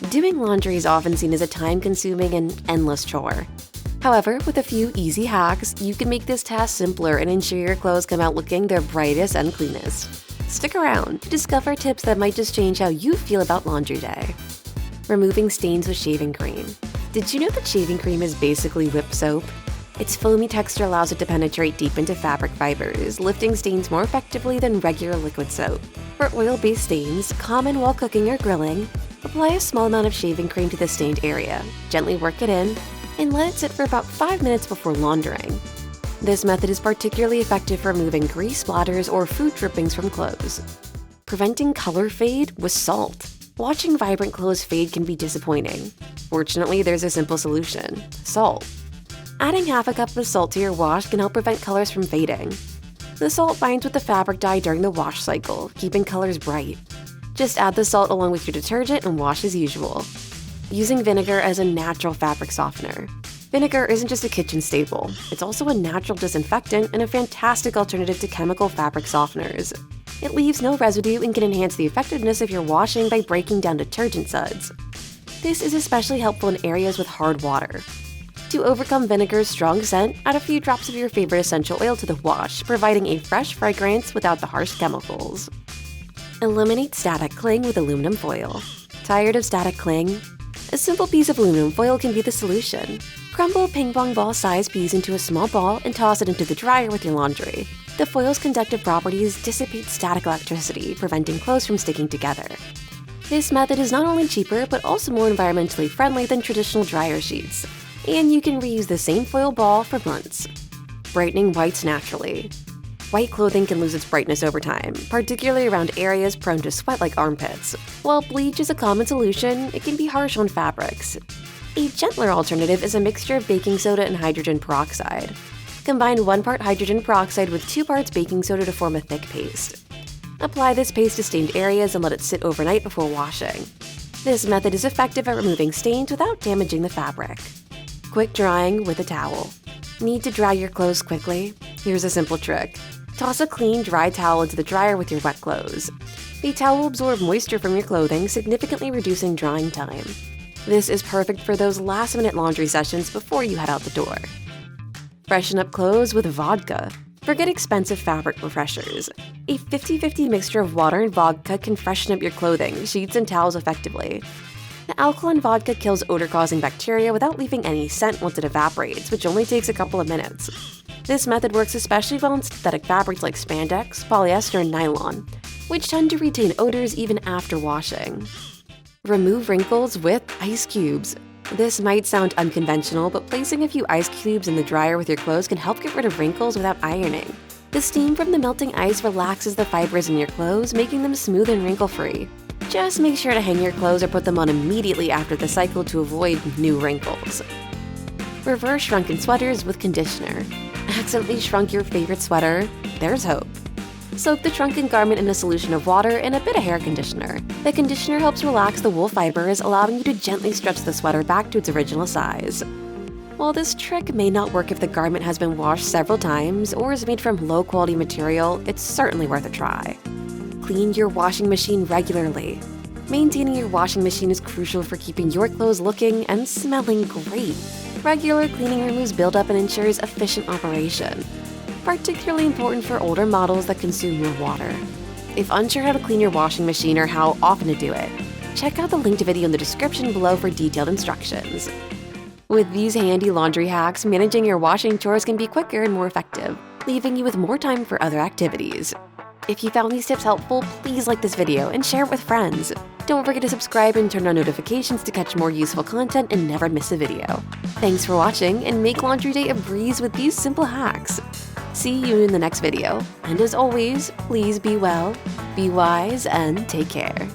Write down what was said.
Doing laundry is often seen as a time-consuming and endless chore. However, with a few easy hacks, you can make this task simpler and ensure your clothes come out looking their brightest and cleanest. Stick around to discover tips that might just change how you feel about laundry day. Removing stains with shaving cream. Did you know that shaving cream is basically whipped soap? Its foamy texture allows it to penetrate deep into fabric fibers, lifting stains more effectively than regular liquid soap. For oil-based stains, common while cooking or grilling, apply a small amount of shaving cream to the stained area, gently work it in, and let it sit for about 5 minutes before laundering. This method is particularly effective for removing grease splatters or food drippings from clothes. Preventing color fade with salt. Watching vibrant clothes fade can be disappointing. Fortunately, there's a simple solution: salt. Adding half a cup of salt to your wash can help prevent colors from fading. The salt binds with the fabric dye during the wash cycle, keeping colors bright. Just add the salt along with your detergent and wash as usual. Using vinegar as a natural fabric softener. Vinegar isn't just a kitchen staple, it's also a natural disinfectant and a fantastic alternative to chemical fabric softeners. It leaves no residue and can enhance the effectiveness of your washing by breaking down detergent suds. This is especially helpful in areas with hard water. To overcome vinegar's strong scent, add a few drops of your favorite essential oil to the wash, providing a fresh fragrance without the harsh chemicals. Eliminate static cling with aluminum foil. Tired of static cling? A simple piece of aluminum foil can be the solution. Crumble ping pong ball-sized piece into a small ball and toss it into the dryer with your laundry. The foil's conductive properties dissipate static electricity, preventing clothes from sticking together. This method is not only cheaper, but also more environmentally friendly than traditional dryer sheets. And you can reuse the same foil ball for months. Brightening whites naturally. White clothing can lose its brightness over time, particularly around areas prone to sweat like armpits. While bleach is a common solution, it can be harsh on fabrics. A gentler alternative is a mixture of baking soda and hydrogen peroxide. Combine 1 part hydrogen peroxide with 2 parts baking soda to form a thick paste. Apply this paste to stained areas and let it sit overnight before washing. This method is effective at removing stains without damaging the fabric. Quick drying with a towel. Need to dry your clothes quickly? Here's a simple trick. Toss a clean, dry towel into the dryer with your wet clothes. The towel will absorb moisture from your clothing, significantly reducing drying time. This is perfect for those last-minute laundry sessions before you head out the door. Freshen up clothes with vodka. Forget expensive fabric refreshers. A 50-50 mixture of water and vodka can freshen up your clothing, sheets, and towels effectively. The alkaline vodka kills odor-causing bacteria without leaving any scent once it evaporates, which only takes a couple of minutes. This method works especially well on synthetic fabrics like spandex, polyester, and nylon, which tend to retain odors even after washing. Remove wrinkles with ice cubes. This might sound unconventional, but placing a few ice cubes in the dryer with your clothes can help get rid of wrinkles without ironing. The steam from the melting ice relaxes the fibers in your clothes, making them smooth and wrinkle-free. Just make sure to hang your clothes or put them on immediately after the cycle to avoid new wrinkles. Reverse shrunken sweaters with conditioner. Accidentally shrunk your favorite sweater? There's hope. Soak the shrunken garment in a solution of water and a bit of hair conditioner. The conditioner helps relax the wool fibers, allowing you to gently stretch the sweater back to its original size. While this trick may not work if the garment has been washed several times or is made from low-quality material, it's certainly worth a try. Clean your washing machine regularly. Maintaining your washing machine is crucial for keeping your clothes looking and smelling great. Regular cleaning removes buildup and ensures efficient operation. Particularly important for older models that consume more water. If unsure how to clean your washing machine or how often to do it, check out the linked video in the description below for detailed instructions. With these handy laundry hacks, managing your washing chores can be quicker and more effective, leaving you with more time for other activities. If you found these tips helpful, please like this video and share it with friends. Don't forget to subscribe and turn on notifications to catch more useful content and never miss a video. Thanks for watching, and make laundry day a breeze with these simple hacks. See you in the next video, and as always, please be well, be wise, and take care.